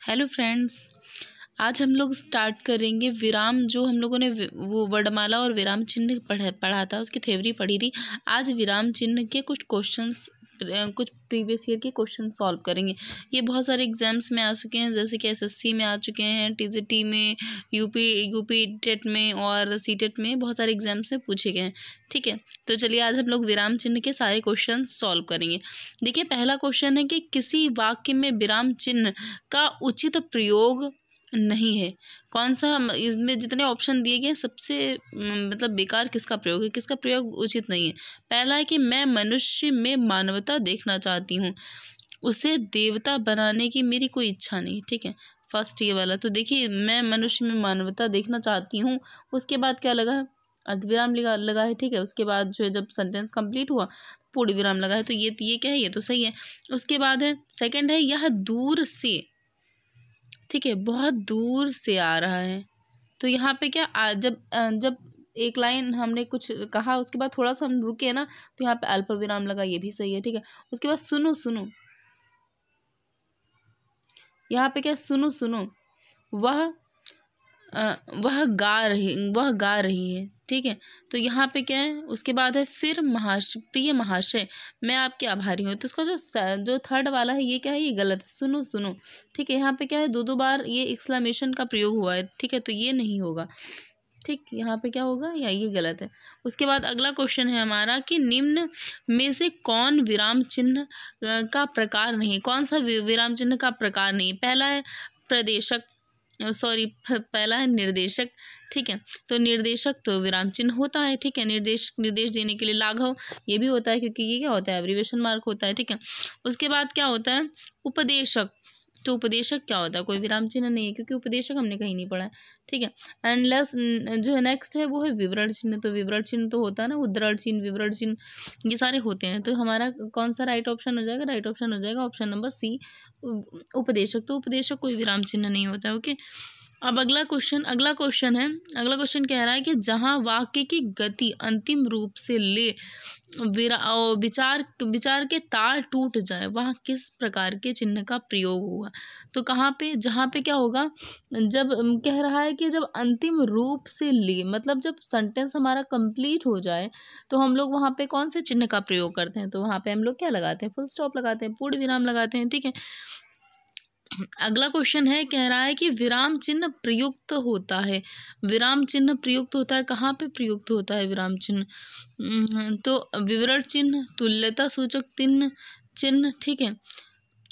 Hello friends, आज हम लोग स्टार्ट करेंगे विराम। जो हम लोगों ने वो वर्णमाला और विराम चिन्ह पढ़ा था, उसकी थ्योरी पढ़ी थी। आज विराम चिन्ह के कुछ क्वेश्चंस, कुछ प्रीवियस ईयर के क्वेश्चन सॉल्व करेंगे। ये बहुत सारे एग्जाम्स में आ चुके हैं, जैसे कि एसएससी में आ चुके हैं, टीजीटी में, यूपी टेट में और सीटेट में बहुत सारे एग्जाम्स में पूछे गए हैं। ठीक है, तो चलिए आज हम लोग विराम चिन्ह के सारे क्वेश्चन सॉल्व करेंगे। देखिए, पहला क्वेश्चन है कि किसी वाक्य में विराम चिन्ह का उचित प्रयोग नहीं है। कौन सा? इसमें जितने ऑप्शन दिए गए सबसे मतलब बेकार किसका प्रयोग है, किसका प्रयोग उचित नहीं है। पहला है कि मैं मनुष्य में मानवता देखना चाहती हूँ, उसे देवता बनाने की मेरी कोई इच्छा नहीं। ठीक है, फर्स्ट ये वाला। तो देखिए, मैं मनुष्य में मानवता देखना चाहती हूँ, उसके बाद क्या लगा है? अर्धविराम लगा है। ठीक है, उसके बाद जो है जब सेंटेंस कंप्लीट हुआ पूर्ण विराम लगा है। तो ये क्या है? ये तो सही है। उसके बाद है सेकंड है, यह दूर से, ठीक है, बहुत दूर से आ रहा है। तो यहाँ पे क्या, जब एक लाइन हमने कुछ कहा, उसके बाद थोड़ा सा हम रुके ना, तो यहाँ पे अल्प विराम लगा, ये भी सही है। ठीक है, उसके बाद सुनो सुनो, यहाँ पे क्या? सुनो सुनो, वह गा रही है। ठीक है, तो यहाँ पे क्या है? उसके बाद है फिर प्रिय महाशय, मैं आपके आभारी हूँ। तो इसका जो थर्ड वाला है, ये क्या है? ये गलत है। सुनो सुनो, ठीक है, यहाँ पे क्या है? दो बार ये एक्सक्लेमेशन का प्रयोग हुआ है। ठीक है, तो ये नहीं होगा। ठीक, यहाँ पे क्या होगा? या ये गलत है। उसके बाद अगला क्वेश्चन है हमारा कि निम्न में से कौन विराम चिन्ह का प्रकार नहीं? कौन सा विराम चिन्ह का प्रकार नहीं? पहला है प्रदेशक, पहला है निर्देशक। ठीक है, तो निर्देशक तो विराम चिन्ह होता है। ठीक है, निर्देश देने के लिए लाघव, ये भी होता है, क्योंकि ये क्या होता है? एब्रीविएशन मार्क होता है। ठीक है, उसके बाद क्या होता है? उपदेशक। तो उपदेशक क्या होता है? कोई विराम चिन्ह नहीं है, क्योंकि उपदेशक हमने कहीं नहीं पढ़ा है। ठीक है, एंड जो है नेक्स्ट है वो है विवरण चिन्ह। तो विवरण चिन्ह तो होता है ना, उद्धरण चिन्ह, विवरण चिन्ह, ये सारे होते हैं। तो हमारा कौन सा राइट ऑप्शन हो जाएगा? राइट ऑप्शन हो जाएगा ऑप्शन नंबर सी, उपदेशक। तो उपदेशक कोई विराम चिन्ह नहीं होता है। ओके, अब अगला क्वेश्चन है। अगला क्वेश्चन कह रहा है कि जहाँ वाक्य की गति अंतिम रूप से ले विचार के तार टूट जाए, वहाँ किस प्रकार के चिन्ह का प्रयोग होगा? तो कहाँ पे? जहाँ पे क्या होगा? जब कह रहा है कि जब अंतिम रूप से ले, मतलब जब सेंटेंस हमारा कंप्लीट हो जाए, तो हम लोग वहाँ पे कौन से चिन्ह का प्रयोग करते हैं? तो वहाँ पे हम लोग क्या लगाते हैं? फुल स्टॉप लगाते हैं, पूर्ण विराम लगाते हैं। ठीक है, अगला क्वेश्चन है, कह रहा है कि विराम चिन्ह प्रयुक्त होता है। विराम चिन्ह प्रयुक्त होता है, कहाँ पे प्रयुक्त होता है विराम चिन्ह? तो विवरण चिन्ह, तुल्यता सूचक चिन्ह, ठीक है,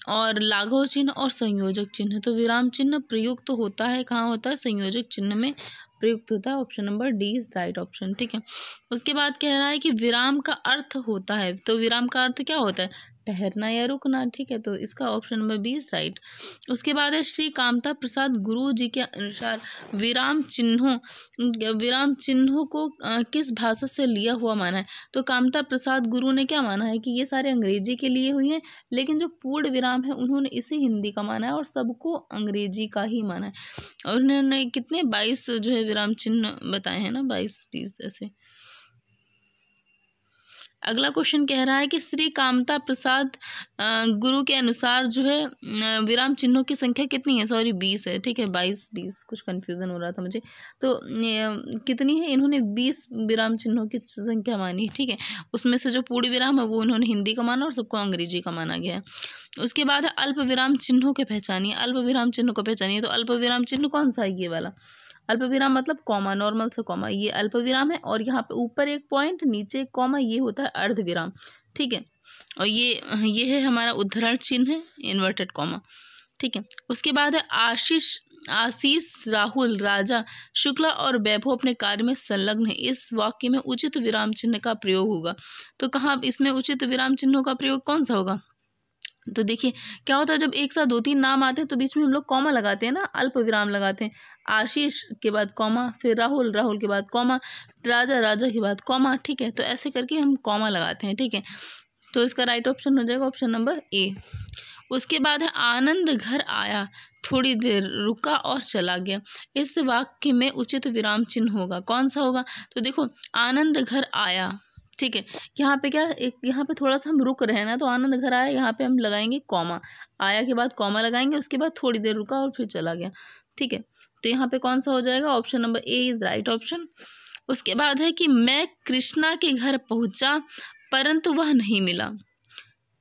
और लाघव चिन्ह और संयोजक चिन्ह। तो विराम चिन्ह प्रयुक्त होता है, कहाँ होता है? संयोजक चिन्ह में प्रयुक्त होता है। Option number D is right option. ठीक है, उसके बाद कह रहा है कि विराम का अर्थ होता है। तो विराम का अर्थ क्या होता है? ठहरना या रुकना। ठीक है, तो इसका option number B is right. उसके बाद है श्री कामता प्रसाद गुरु जी के अनुसार विराम चिन्हों को किस भाषा से लिया हुआ माना है? तो कामता प्रसाद गुरु ने क्या माना है कि ये सारे अंग्रेजी के लिए हुई हैं, लेकिन जो पूर्ण विराम है उन्होंने इसे हिंदी का माना है और सबको अंग्रेजी का ही माना है। और उन्होंने कितने 22 जो है विराम चिन्ह बताए हैं ना, 22-20 ऐसे। अगला क्वेश्चन कह रहा है कि श्री कामता प्रसाद गुरु के अनुसार जो है विराम चिन्हों की संख्या कितनी है? 20 है। ठीक है, 22-20 कुछ कंफ्यूजन हो रहा था मुझे। तो कितनी है? इन्होंने 20 विराम चिन्हों की संख्या मानी। ठीक है, उसमें से जो पूर्ण विराम है वो उन्होंने हिंदी का माना और सबको अंग्रेजी का माना गया है। उसके बाद है अल्प विराम चिन्हों के पहचानिए। अल्प विराम चिन्हों को पहचानिए। तो अल्प विराम चिन्ह कौन सा है? ये वाला अल्प विराम, मतलब कॉमा, नॉर्मल से कॉमा, ये अल्प विराम है। और यहाँ पे ऊपर एक पॉइंट, नीचे एक कॉमा, ये होता है अर्ध विराम। ठीक है, और ये है हमारा उद्धरण चिन्ह है, इन्वर्टेड कॉमा। ठीक है, उसके बाद है आशीष, राहुल, राजा, शुक्ला और वैभव अपने कार्य में संलग्न है। इस वाक्य में उचित विराम चिन्ह का प्रयोग होगा। तो कहाँ इसमें उचित विराम चिन्हों का प्रयोग कौन सा होगा? तो देखिए क्या होता है, जब एक साथ 2-3 नाम आते हैं तो बीच में हम लोग कॉमा लगाते हैं ना, अल्प विराम लगाते हैं। आशीष के बाद कॉमा, फिर राहुल के बाद कॉमा, राजा के बाद कॉमा। ठीक है, तो ऐसे करके हम कॉमा लगाते हैं। ठीक है, तो इसका राइट ऑप्शन हो जाएगा ऑप्शन नंबर ए। उसके बाद है आनंद घर आया, थोड़ी देर रुका और चला गया। इस वाक्य में उचित विराम चिन्ह होगा, कौन सा होगा? तो देखो, आनंद घर आया, ठीक है। यहाँ पे क्या, एक यहाँ पे थोड़ा सा हम रुक रहे हैं ना, तो आनंद घर आया, यहाँ पे हम लगाएंगे कॉमा, आया के बाद कॉमा लगाएंगे, उसके बाद थोड़ी देर रुका और फिर चला गया। ठीक है, तो यहाँ पे कौन सा हो जाएगा, option number A is right option. उसके बाद है कि मैं कृष्णा के घर पहुंचा परंतु वह नहीं मिला।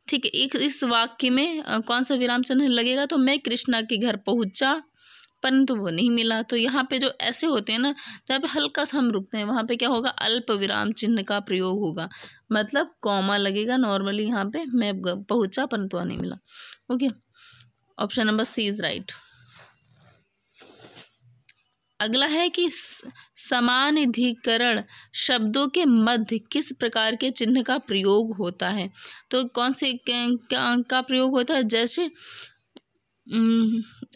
ठीक है, एक इस वाक्य में कौन सा विराम चिन्ह लगेगा, तो मैं कृष्णा के घर पहुंचा परंतु वो नहीं मिला। तो यहाँ पे जो ऐसे होते हैं ना, जहाँ पे हल्का सा हम रुकते हैं, वहाँ पे क्या होगा, अल्प विराम चिन्ह का प्रयोग होगा, मतलब कॉमा लगेगा नॉर्मली। यहाँ पे मैं पहुंचा परंतु वह नहीं मिला। Okay, option number C is right. अगला है कि समानाधिकरण शब्दों के मध्य किस प्रकार के चिन्ह का प्रयोग होता है। तो कौन से का प्रयोग होता है, जैसे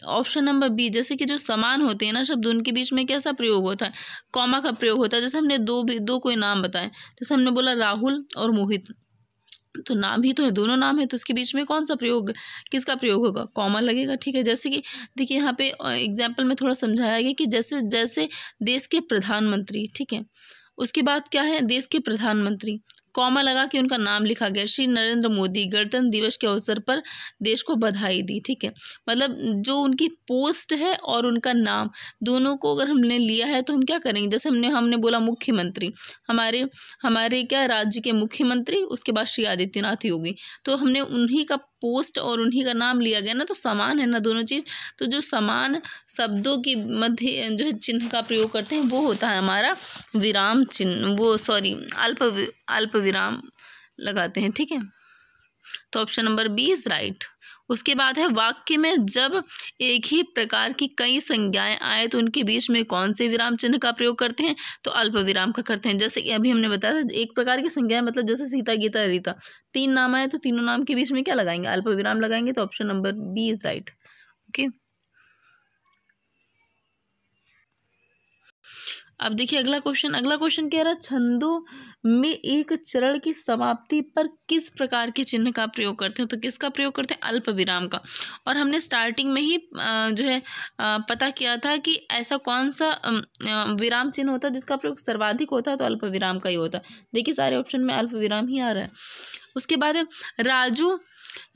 ऑप्शन नंबर बी, जैसे कि जो समान होते हैं ना शब्द, उनके बीच में कैसा प्रयोग होता है, कॉमा का प्रयोग होता है। जैसे हमने दो कोई नाम बताए, जैसे हमने बोला राहुल और मोहित, तो नाम ही तो है, दोनों नाम है, तो उसके बीच में कौन सा प्रयोग, किसका प्रयोग होगा, कॉमा लगेगा। ठीक है, जैसे कि देखिए यहाँ पे एग्जाम्पल में थोड़ा समझाया गया कि जैसे जैसे देश के प्रधानमंत्री, ठीक है, उसके बाद क्या है, देश के प्रधानमंत्री, कॉमा लगा के उनका नाम लिखा गया, श्री नरेंद्र मोदी गणतंत्र दिवस के अवसर पर देश को बधाई दी। ठीक है, मतलब जो उनकी पोस्ट है और उनका नाम, दोनों को अगर हमने लिया है तो हम क्या करेंगे, जैसे हमने बोला मुख्यमंत्री, हमारे हमारे क्या राज्य के मुख्यमंत्री, उसके बाद श्री आदित्यनाथ योगी, तो हमने उन्हीं का पोस्ट और उन्हीं का नाम लिया गया ना, तो समान है ना दोनों चीज़। तो जो समान शब्दों के मध्य जो है चिन्ह का प्रयोग करते हैं, वो होता है हमारा विराम चिन्ह, वो सॉरी अल्प विराम लगाते हैं। ठीक है, तो option number B is right. उसके बाद है वाक्य में जब एक ही प्रकार की कई संज्ञाएं आए तो उनके बीच में कौन से विराम चिन्ह का प्रयोग करते हैं, तो अल्प विराम का करते हैं। जैसे कि अभी हमने बताया एक प्रकार की संज्ञाएं, मतलब जैसे सीता, गीता, रीता, तीन नाम आए तो तीनों नाम के बीच में क्या लगाएंगे, अल्प विराम लगाएंगे। तो option number B is right. Okay, अब देखिए अगला क्वेश्चन कह रहा है छंदों में एक चरण की समाप्ति पर किस प्रकार के चिन्ह का प्रयोग करते हैं, तो किसका प्रयोग करते हैं, अल्प विराम का। और हमने स्टार्टिंग में ही जो है पता किया था कि ऐसा कौन सा विराम चिन्ह होता है जिसका प्रयोग सर्वाधिक होता है, तो अल्प विराम का ही होता है। देखिए सारे ऑप्शन में अल्प विराम ही आ रहा है। उसके बाद है राजू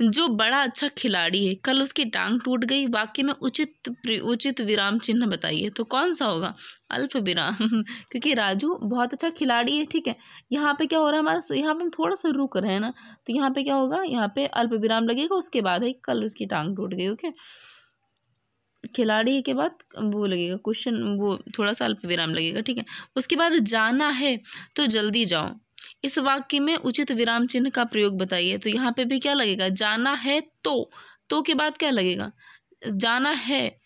जो बड़ा अच्छा खिलाड़ी है, कल उसकी टांग टूट गई, वाक्य में उचित विराम चिन्ह बताइए, तो कौन सा होगा, अल्प विराम क्योंकि राजू बहुत अच्छा खिलाड़ी है। ठीक है, यहाँ पे क्या हो रहा है हमारा, यहाँ पे हम थोड़ा सा रुक रहे हैं ना, तो यहाँ पे क्या होगा, यहाँ पे अल्प विराम लगेगा, उसके बाद है कल उसकी टांग टूट गई। ओके, खिलाड़ी के बाद वो लगेगा क्वेश्चन, वो थोड़ा सा अल्प विराम लगेगा। ठीक है, उसके बाद जाना है तो जल्दी जाओ, इस वाक्य में उचित विराम चिन्ह का प्रयोग बताइए, तो यहाँ पे भी क्या लगेगा, जाना है तो के बाद क्या लगेगा, जाना है,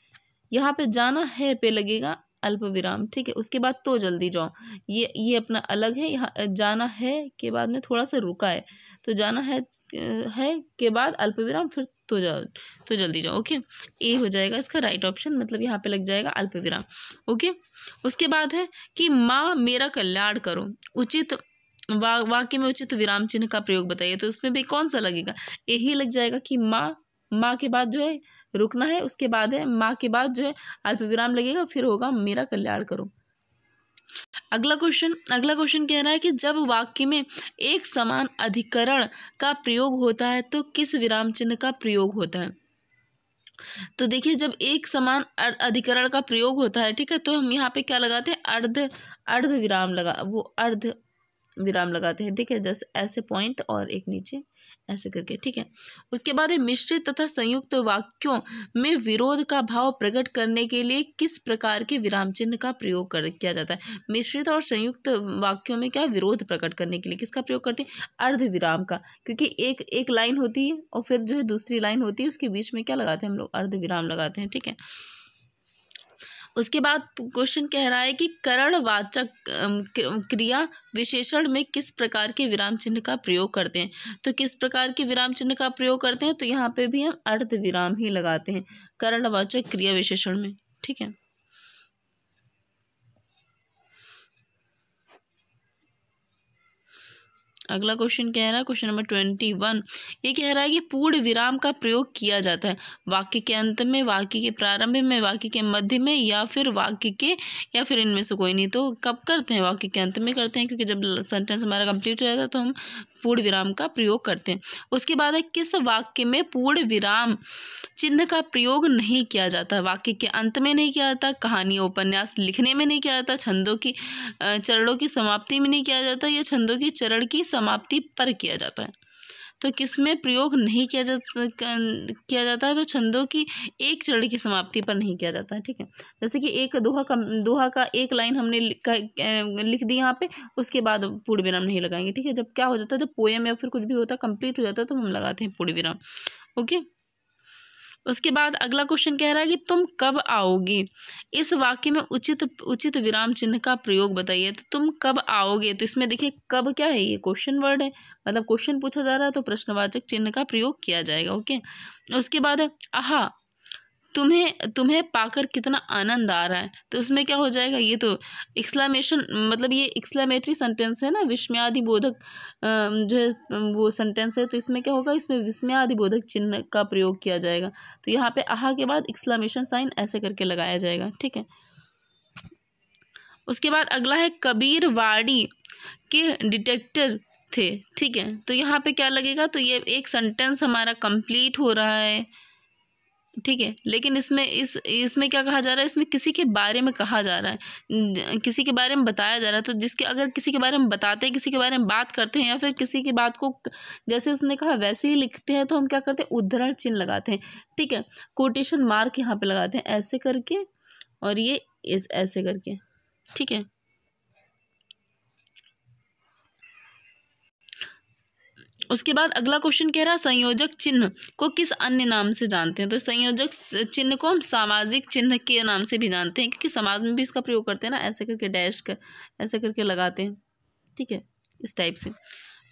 यहाँ पे जाना है पे लगेगा अल्प विराम। ठीक है, उसके बाद तो जल्दी जाओ, ये अपना अलग है। यहाँ जाना है के बाद में थोड़ा सा रुका है, तो जाना है के बाद अल्प विराम, फिर तो जाओ, तो जल्दी जाओ। ओके, ए हो जाएगा इसका राइट ऑप्शन, मतलब यहाँ पे लग जाएगा अल्प विराम। ओके, उसके बाद है कि माँ मेरा कल्याण करो, उचित वाक्य में उचित विराम चिन्ह का प्रयोग बताइए, तो उसमें भी कौन सा लगेगा, यही लग जाएगा कि माँ के बाद जो है रुकना है, उसके बाद है माँ के बाद जो है अल्प विराम लगेगा, फिर होगा मेरा कल्याण करो। अगला क्वेश्चन कह रहा है कि जब वाक्य में एक समान अधिकरण का प्रयोग होता है तो किस विराम चिन्ह का प्रयोग होता है। तो देखिए जब एक समान अधिकरण का प्रयोग होता है, ठीक है, तो हम यहाँ पे क्या लगाते हैं, अर्ध विराम अर्ध विराम लगाते हैं। ठीक है, जैसे ऐसे पॉइंट और एक नीचे ऐसे करके। ठीक है, उसके बाद है मिश्रित तथा संयुक्त वाक्यों में विरोध का भाव प्रकट करने के लिए किस प्रकार के विराम चिन्ह का प्रयोग किया जाता है। मिश्रित और संयुक्त वाक्यों में क्या विरोध प्रकट करने के लिए किसका प्रयोग करते हैं, अर्ध विराम का, क्योंकि एक लाइन होती है और फिर जो है दूसरी लाइन होती है, उसके बीच में क्या लगाते हैं हम लोग, अर्ध विराम लगाते हैं। ठीक है, उसके बाद क्वेश्चन कह रहा है कि करणवाचक क्रिया विशेषण में किस प्रकार के विराम चिन्ह का प्रयोग करते हैं, तो किस प्रकार के विराम चिन्ह का प्रयोग करते हैं, तो यहाँ पे भी हम अर्ध विराम ही लगाते हैं करणवाचक क्रिया विशेषण में। ठीक है, अगला क्वेश्चन कह रहा है, क्वेश्चन नंबर 21, ये कह रहा है कि पूर्ण विराम का प्रयोग किया जाता है वाक्य के अंत में, वाक्य के प्रारंभ में, वाक्य के मध्य में, या फिर इनमें से कोई नहीं। तो कब करते हैं? वाक्य के अंत में करते हैं, क्योंकि जब सेंटेंस हमारा कंप्लीट हो जाता है तो हम पूर्ण विराम का प्रयोग करते हैं। उसके बाद है, किस वाक्य में पूर्ण विराम चिन्ह का प्रयोग नहीं किया जाता? वाक्य के अंत में नहीं किया जाता, कहानी उपन्यास लिखने में नहीं किया जाता, छंदों की चरणों की समाप्ति में नहीं किया जाता, या छंदों की चरण की समाप्ति पर किया जाता है। तो किसमें प्रयोग नहीं किया जाता है? तो छंदों की एक चरण की समाप्ति पर नहीं किया जाता है। ठीक है, जैसे कि एक दोहा का एक लाइन हमने लिख दी यहाँ पे, उसके बाद पूर्ण विराम नहीं लगाएंगे। ठीक है, जब क्या हो जाता है, जब पोएम या फिर कुछ भी होता है कंप्लीट हो जाता है तो हम लगाते हैं पूर्ण विराम। ओके, उसके बाद अगला क्वेश्चन कह रहा है कि तुम कब आओगे? इस वाक्य में उचित विराम चिन्ह का प्रयोग बताइए। तो तुम कब आओगे, तो इसमें देखिए कब क्या है, ये क्वेश्चन वर्ड है, मतलब क्वेश्चन पूछा जा रहा है तो प्रश्नवाचक चिन्ह का प्रयोग किया जाएगा। ओके, उसके बाद है, आहा तुम्हें पाकर कितना आनंद आ रहा है। तो उसमें क्या हो जाएगा, ये तो एक्सक्लेमेशन, मतलब ये एक्सक्लेमेटरी सेंटेंस है ना, विस्मयादिबोधक जो है वो सेंटेंस है। तो इसमें क्या होगा, इसमें विस्मयादिबोधक चिन्ह का प्रयोग किया जाएगा। तो यहाँ पे आहा के बाद एक्सक्लेमेशन साइन ऐसे करके लगाया जाएगा। ठीक है, उसके बाद अगला है, कबीर वाड़ी के डिटेक्टर थे। ठीक है, तो यहाँ पे क्या लगेगा, तो ये एक सेंटेंस हमारा कंप्लीट हो रहा है। ठीक है, लेकिन इसमें क्या कहा जा रहा है, इसमें किसी के बारे में कहा जा रहा है, किसी के बारे में बताया जा रहा है। तो जिसके अगर किसी के बारे में बताते हैं, किसी के बारे में बात करते हैं, या फिर किसी की बात को जैसे उसने कहा वैसे ही लिखते हैं, तो हम क्या करते हैं, उद्धरण चिन्ह लगाते हैं। ठीक है, कोटेशन मार्क यहाँ पे लगाते हैं ऐसे करके, और ये ऐसे करके। ठीक है, उसके बाद अगला क्वेश्चन कह रहा है, संयोजक चिन्ह को किस अन्य नाम से जानते हैं? तो संयोजक चिन्ह को हम सामाजिक चिन्ह के नाम से भी जानते हैं, क्योंकि समाज में भी इसका प्रयोग करते हैं ना, ऐसे करके डैश कर ऐसे करके लगाते हैं। ठीक है, इस टाइप से।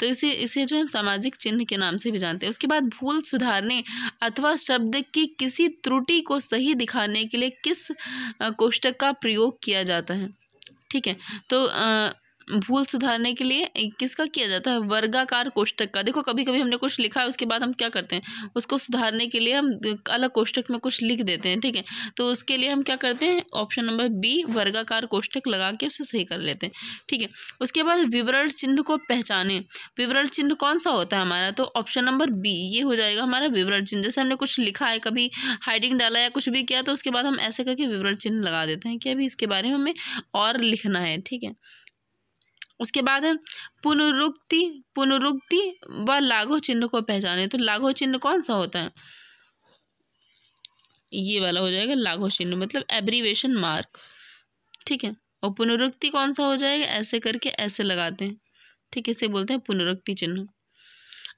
तो इसे जो हम सामाजिक चिन्ह के नाम से भी जानते हैं। उसके बाद भूल सुधारने अथवा शब्द की किसी त्रुटि को सही दिखाने के लिए किस कोष्टक का प्रयोग किया जाता है? ठीक है, तो भूल सुधारने के लिए किसका किया जाता है? वर्गाकार कोष्टक का। देखो कभी कभी हमने कुछ लिखा है, उसके बाद हम क्या करते हैं, उसको सुधारने के लिए हम अलग कोष्टक में कुछ लिख देते हैं। ठीक है, तो उसके लिए हम क्या करते हैं, ऑप्शन नंबर बी वर्गाकार कोष्टक लगा के उसे सही कर लेते हैं। ठीक है, उसके बाद विवरण चिन्ह को पहचाने। विवरण चिन्ह कौन सा होता है हमारा? तो ऑप्शन नंबर बी ये हो जाएगा हमारा विवरण चिन्ह। जैसे हमने कुछ लिखा है, कभी हाइडिंग डाला या कुछ भी किया, तो उसके बाद हम ऐसे करके विवरण चिन्ह लगा देते हैं कि अभी इसके बारे में हमें और लिखना है। ठीक है, उसके बाद है पुनरुक्ति व लाघव चिन्ह को पहचाने। तो लाघव चिन्ह कौन सा होता है? ये वाला हो जाएगा लाघव चिन्ह, मतलब एब्रीवेशन मार्क। ठीक है, और पुनरुक्ति कौन सा हो जाएगा, ऐसे करके ऐसे लगाते हैं। ठीक है, इसे बोलते हैं पुनरुक्ति चिन्ह।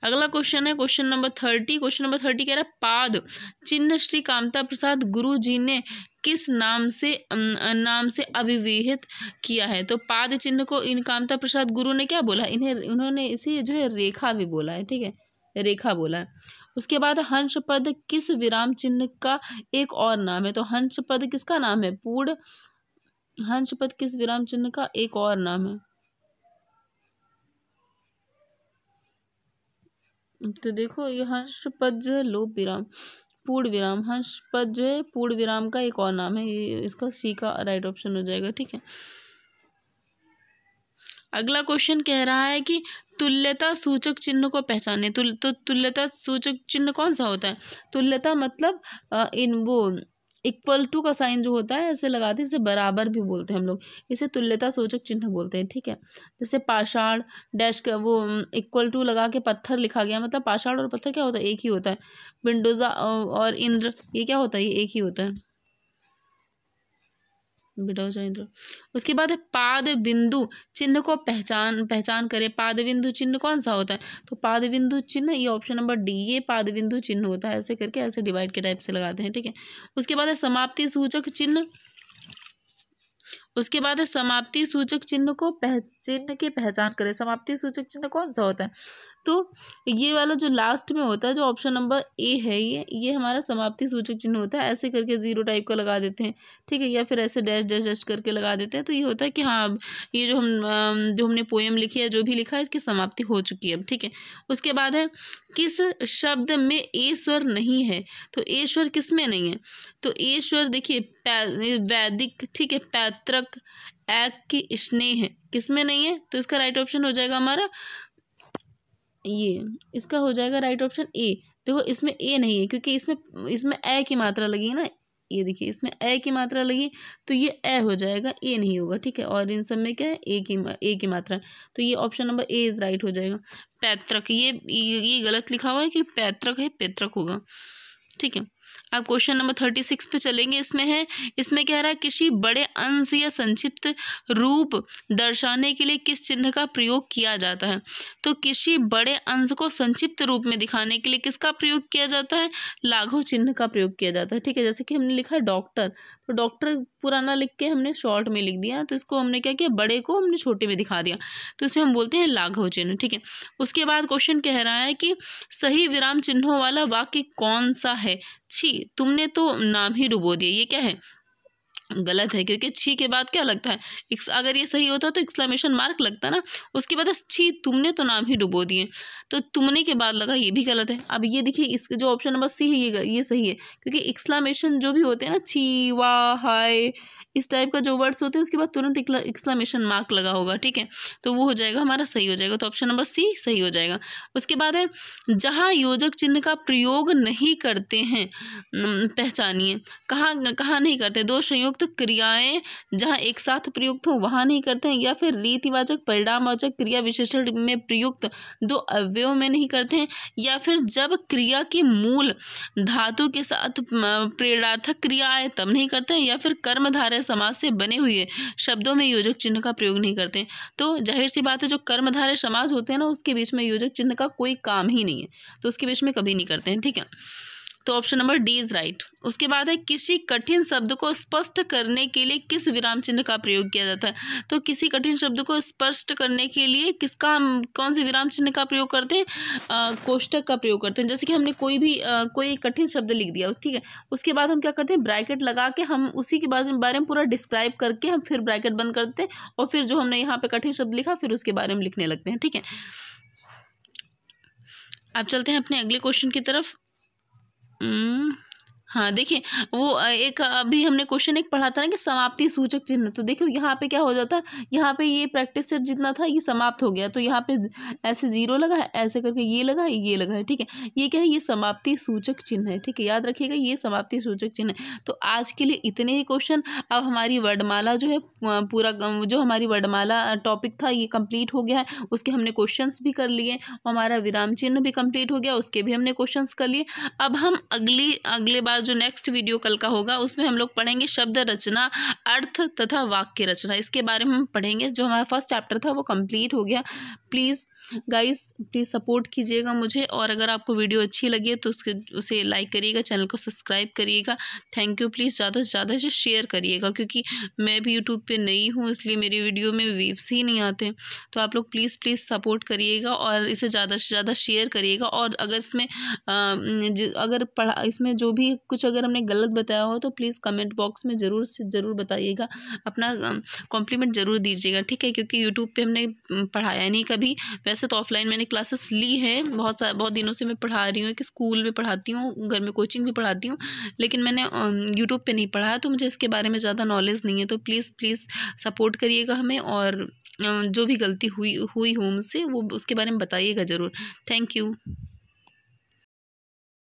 अगला क्वेश्चन है क्वेश्चन नंबर 30। क्वेश्चन नंबर 30 कह रहा है, पाद चिन्ह श्री कामता प्रसाद गुरु जी ने किस नाम से अभिविहित किया है? तो पाद चिन्ह को इन कामता प्रसाद गुरु ने क्या बोला, उन्होंने इसे जो है रेखा भी बोला है। ठीक है, रेखा बोला है। उसके बाद हंस पद किस विराम चिन्ह का एक और नाम है? तो हंस पद किसका नाम है? पूर्ण हंस पद किस विराम चिन्ह का एक और नाम है? तो देखो ये हंस पद जो है लोप विराम पूर्ण विराम, हंस पद जो है पूर्ण विराम का एक और नाम है। ये इसका सी का राइट ऑप्शन हो जाएगा। ठीक है, अगला क्वेश्चन कह रहा है कि तुल्यता सूचक चिन्ह को पहचाने। तो तुल्यता सूचक चिन्ह कौन सा होता है? तुल्यता मतलब इक्वल टू का साइन जो होता है ऐसे लगाते हैं, इसे बराबर भी बोलते हैं हम लोग, इसे तुल्यता सूचक चिन्ह बोलते हैं। ठीक है, जैसे पाषाण डैश का वो इक्वल टू लगा के पत्थर लिखा गया, मतलब पाषाण और पत्थर क्या होता है, एक ही होता है। बिंडोजा और इंद्र ये क्या होता है, ये एक ही होता है, बिडोजा इंद्र। उसके बाद है पाद बिंदु चिन्ह को पहचान करे। पाद बिंदु चिन्ह कौन सा होता है? तो पाद बिंदु चिन्ह ये ऑप्शन नंबर डी ये पाद बिंदु चिन्ह होता है। ऐसे करके ऐसे डिवाइड के टाइप से लगाते हैं। ठीक है, उसके बाद है समाप्ति सूचक चिन्ह। उसके बाद है समाप्ति सूचक चिन्ह को चिन्ह की पहचान करें। समाप्ति सूचक चिन्ह कौन सा होता है? तो ये वाला जो लास्ट में होता है, जो ऑप्शन नंबर ए है, ये हमारा समाप्ति सूचक चिन्ह होता है। ऐसे करके जीरो टाइप का लगा देते हैं, ठीक है, या फिर ऐसे डैश डैश डैश करके लगा देते हैं। तो ये होता है कि हाँ अब ये जो हमने पोएम लिखी है, जो भी लिखा है, इसकी समाप्ति हो चुकी है अब, ठीक है। उसके बाद है किस शब्द में ए स्वर नहीं है, तो ए स्वर किस में नहीं है, तो ए स्वर देखिए वैदिक, ठीक है, पैतृक, ऐक की स्नेह है, किस में नहीं है, तो इसका राइट ऑप्शन हो जाएगा हमारा ये, इसका हो जाएगा राइट ऑप्शन ए। देखो इसमें ए नहीं है क्योंकि इसमें ए की मात्रा लगी है ना, ये देखिए इसमें ए की मात्रा लगी, तो ये ए हो जाएगा, ए नहीं होगा, ठीक है। और इन सब में क्या है, ए की मात्रा, तो ये option number A is right हो जाएगा। पैतृक, ये गलत लिखा हुआ है कि पैतृक है, पैतृक होगा, ठीक है। अब क्वेश्चन नंबर 36 पे चलेंगे। इसमें कह रहा है किसी बड़े अंश या संक्षिप्त रूप दर्शाने के लिए किस चिन्ह का प्रयोग किया जाता है, तो किसी बड़े अंश को संक्षिप्त रूप में दिखाने के लिए किसका प्रयोग किया जाता है, लाघव चिन्ह का प्रयोग किया जाता है, ठीक है। जैसे कि हमने लिखा है डॉक्टर, तो डॉक्टर पुराना लिख के हमने शॉर्ट में लिख दिया, तो इसको हमने क्या किया, बड़े को हमने छोटे में दिखा दिया, तो इसे हम बोलते हैं लाघव चिन्ह, ठीक है। उसके बाद क्वेश्चन कह रहा है कि सही विराम चिन्हों वाला वाक्य कौन सा है, छी तुमने तो नाम ही डुबो दिया, ये क्या है, गलत है, क्योंकि छी के बाद क्या लगता है, अगर ये सही होता तो एक्सक्लेमेशन मार्क लगता ना, उसके बाद छी तुमने तो नाम ही डुबो दिए, तो तुमने के बाद लगा, ये भी गलत है। अब ये देखिए इसके जो ऑप्शन नंबर सी है ये सही है, क्योंकि एक्सक्लेमेशन जो भी होते हैं ना, छी, वाह, हाय, इस टाइप का जो वर्ड्स होते हैं उसके बाद तुरंत एक्सक्लेमेशन मार्क लगा होगा, ठीक है, तो वो हो जाएगा हमारा सही हो जाएगा, तो ऑप्शन नंबर सी सही हो जाएगा। उसके बाद है जहाँ योजक चिन्ह का प्रयोग नहीं करते हैं, पहचानिए, कहाँ नहीं करते, दो संयुक्त क्रियाएं जहाँ एक साथ प्रयुक्त हो वहाँ नहीं करते हैं, या फिर रीतिवाचक परिणामवाचक क्रिया विशेषण में प्रयुक्त दो अवयव में नहीं करते हैं, या फिर जब क्रिया के मूल धातु के साथ प्रेरणार्थक क्रिया आए तब नहीं करते हैं, या फिर कर्मधारय समाज से बने हुए शब्दों में योजक चिन्ह का प्रयोग नहीं करते हैं। तो जाहिर सी बात है जो कर्मधारय समाज होते हैं ना, उसके बीच में योजक चिन्ह का कोई काम ही नहीं है, तो उसके बीच में कभी नहीं करते हैं, ठीक है, तो option number D is right. उसके बाद है किसी कठिन शब्द को स्पष्ट करने के लिए किस विराम चिन्ह का प्रयोग किया जाता है, तो किसी कठिन शब्द को स्पष्ट करने के लिए किसका हम कौन से विराम चिन्ह का प्रयोग करते हैं, कोष्टक का प्रयोग करते हैं। जैसे कि हमने कोई कठिन शब्द लिख दिया ठीक है, उसके बाद हम क्या करते हैं, ब्रैकेट लगा के हम उसी के बारे में पूरा डिस्क्राइब करके हम फिर ब्रैकेट बंद करते हैं, और फिर जो हमने यहाँ पे कठिन शब्द लिखा फिर उसके बारे में लिखने लगते हैं, ठीक है। अब चलते हैं अपने अगले क्वेश्चन की तरफ। हाँ देखिए वो एक अभी हमने क्वेश्चन एक पढ़ा था ना कि समाप्ति सूचक चिन्ह, तो देखो यहाँ पे क्या हो जाता है, यहाँ पे ये प्रैक्टिस सेट जितना था ये समाप्त हो गया, तो यहाँ पे ऐसे जीरो लगा है, ऐसे करके ये लगा है, ठीक है, ये क्या है, ये समाप्ति सूचक चिन्ह है, ठीक है, याद रखिएगा ये समाप्ति सूचक चिन्ह है। तो आज के लिए इतने ही क्वेश्चन। अब हमारी वर्णमाला जो है पूरा जो हमारी वर्णमाला टॉपिक था ये कंप्लीट हो गया है, उसके हमने क्वेश्चन भी कर लिए, हमारा विराम चिन्ह भी कंप्लीट हो गया, उसके भी हमने क्वेश्चन कर लिए। अब हम अगले बार जो नेक्स्ट वीडियो कल का होगा उसमें हम लोग पढ़ेंगे शब्द रचना, अर्थ तथा वाक्य रचना, इसके बारे में हम पढ़ेंगे। जो हमारा फर्स्ट चैप्टर था वो कंप्लीट हो गया। प्लीज़ गाइस प्लीज़ सपोर्ट कीजिएगा मुझे, और अगर आपको वीडियो अच्छी लगी है तो उसे लाइक करिएगा, चैनल को सब्सक्राइब करिएगा। Thank you. प्लीज़ ज़्यादा से ज़्यादा इसे शेयर करिएगा, क्योंकि मैं भी यूट्यूब पे नई हूँ इसलिए मेरी वीडियो में व्यूज़ ही नहीं आते, तो आप लोग प्लीज़ सपोर्ट करिएगा और इसे ज़्यादा से ज़्यादा शेयर करिएगा। और अगर इसमें जो भी कुछ अगर हमने गलत बताया हो तो प्लीज़ कमेंट बॉक्स में ज़रूर से ज़रूर बताइएगा, अपना कॉम्प्लीमेंट ज़रूर दीजिएगा, ठीक है, क्योंकि यूट्यूब पे हमने पढ़ाया नहीं कभी। वैसे तो ऑफलाइन मैंने क्लासेस ली है, बहुत दिनों से मैं पढ़ा रही हूँ, कि स्कूल में पढ़ाती हूँ, घर में कोचिंग भी पढ़ाती हूँ, लेकिन मैंने यूट्यूब पे नहीं पढ़ाया, तो मुझे इसके बारे में ज़्यादा नॉलेज नहीं है। तो प्लीज़ सपोर्ट करिएगा हमें, और जो भी गलती हुई हो मुझसे वो उसके बारे में बताइएगा ज़रूर। Thank you.